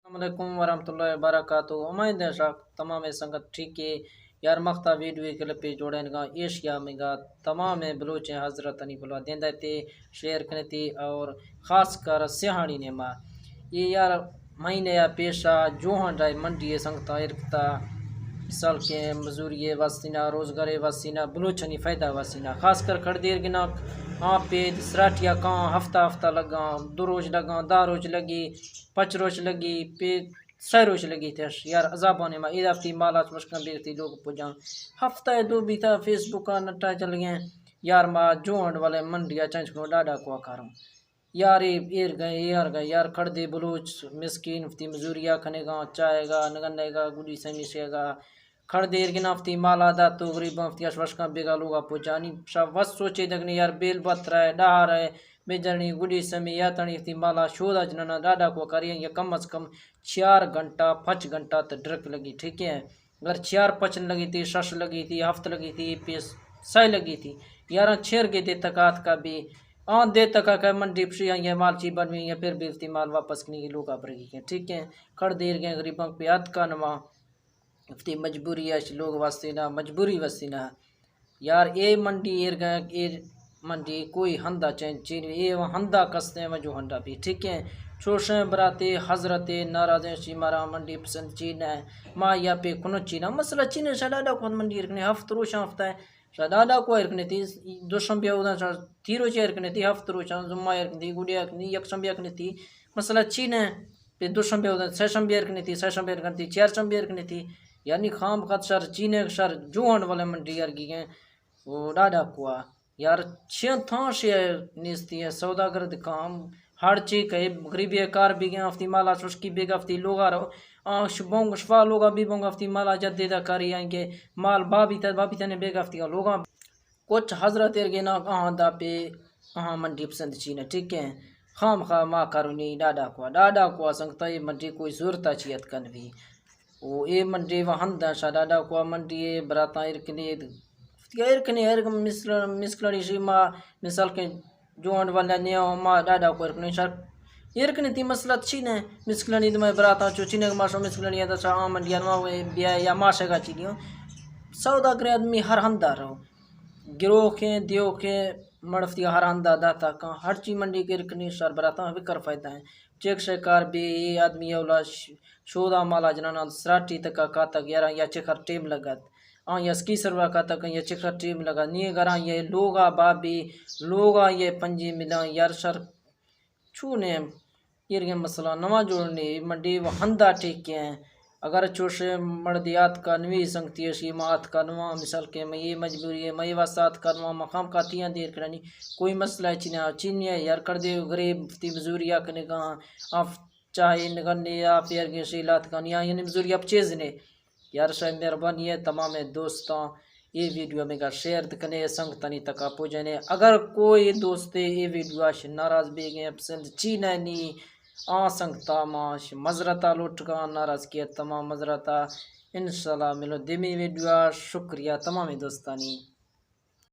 السلام علیکم ورحمۃ اللہ وبرکاتہ امید ہے شاک تمام संगत ठीक है यार मख्ता वीडियो क्लिप जोड़न का एशिया में का तमाम बलोच हजरत अनी बुला देंदा थे शेयर करने थी और ख़ास कर सिहानी ने मा ये यार महीने या पेशा जोहन राय मंडी संगता इरकता मिसाल के मजूरी वसीना रोजगार वसीना बलोचनी फ़ायदा वसीना खास कर खड़ देर गिना हाँ पे सराठिया कहाँ हफ्ता हफ्ता लगा 2 रोज लगा 10 रोज लगी 5 रोज लगी पे 6 रोज लगी थे यार अजाबाने में इधर थी माला मुश्किल भी थी लोग पुजा हफ्ता दो भी था फेसबुक का नट्टा चल गए यार माँ जो हंड वाले मंडिया चंच को डाडा को करूँ यार एर गए यार खड़ दे बलूच मिस्किन फती मजूरिया खनेगा चाहेगा नगनेगा गुड़ी समीसेगा खड़ देर की नाफ्ती माला दा तो गरीब हफ्ती अश्वश का बेगा लोगा पुजानी सब वस सोचे दगने यार बेल बत्र है डहार है बेजनी गुड़ी समी या तनी थी माला शोधा जनना डाडा को करिए या कम अज कम 4 घंटा 5 घंटा तो ड्रक लगी ठीक है अगर 4 पचन लगी थी शश लगी थी हफ्त लगी थी पेस सही लगी थी यार छेर के दे तकात का भी दे तक का मंडी पशी ये माल ची बन या फिर भी माल वापस नहीं की लोग आपरेगी ठीक है खड़ देर गए गरीबों पे हद का नवा इफ्ती मजबूरी है लोग वास्ते ना मजबूरी वास्ते ना यार ये मंडी एर गए एर मंडी कोई हंदा चीन ये हंदा कसते में जो हंदा भी ठीक है शोशे बराते हजरत नाराज मारा मंडी पसंद चीन है माँ या पे कुन चीना मसला चीन शादा को मंडी रखने हफ्त रोज हफ्ता है शादा को रखने थी दोशंबिया उदा थी रोज रखने थी हफ्त रोज जुम्मा रखनी गुड़िया रखनी यकशंबिया रखनी थी मसला चीन है पे दोशंबिया उदा छशंबिया रखनी थी छशंबिया रखनी थी 4 शंबिया रखनी थी यानी खाम खत सर चीने सर जोहन वाले मंडी यार की वो डाडा कुआ यार छः था से निस्ती है सौदागर काम हर चीज कहे गरीबी कार भी गए हफ्ती माला सुस्की बेग हफ्ती लोग आ रहो शुभोंग शफा लोग भी बोंग हफ्ती माला जद्देदा कारी आएंगे माल बाबी तने बेग हफ्ती लोग कुछ हजरत एर गे ना कहाँ दा पे कहाँ मंडी पसंद चीन ठीक है खाम खा माँ करूनी डाडा कुआ संगता ये मंडी कोई जरूरत चियत कन भी वो ये मंडी वहाँ दा डाडा कुआ मंडी बराता इरकने मिसलड़ी सी माँ मिसाल के जोहन वाला ने माँ डाडा को इरकने सर इरकने ती मसला अच्छी ने मिसलड़ी तुम्हें बराता चो चीने के माशो मिसलड़ी है तो आम मंडिया बिया या माशे का चीनियो सौदा करे आदमी हर हंदा रहो गिरोह के दियो के मड़फती हर हंदा दाता का हर चीज मंडी के इरकने सर बराता विकर फायदा है चेक शेकार भी आदमी औला शोदा माला जना सराठी तक का तक यार या चेकर टेम लगत या स्की सरवा का तक ये चेकर टेम लगा नहीं गरा ये लोगा बाबी लोगा ये पंजी मिला यार सर छूने ये मसला नवा जोड़ने मंडी वो हंदा ठीक के हैं अगर चोशे मर्दियात का नवी संगती है शीमात का नवा मिसाल के मैं ये मजबूरी है मैं वासात का नवा मकाम का तियाँ देर करानी कोई मसला है चीनिया यार कर दे गरीब ती मजूरिया करने का आप चाहे नगने या फिर के शीलात का यानी मजूरी आप चीज़ ने यार शायद मेहरबानी है तमाम दोस्तों ये वीडियो में का शेयर करने संग तनी तक आपो जाने अगर कोई दोस्त ये वीडियो नाराज भी गए पसंद चीना नहीं संगता माश मजरता लुट का नाराज किया तमाम मजरता इंशाल्लाह मिलो दिमी वीडियो शुक्रिया तमाम दोस्तानी।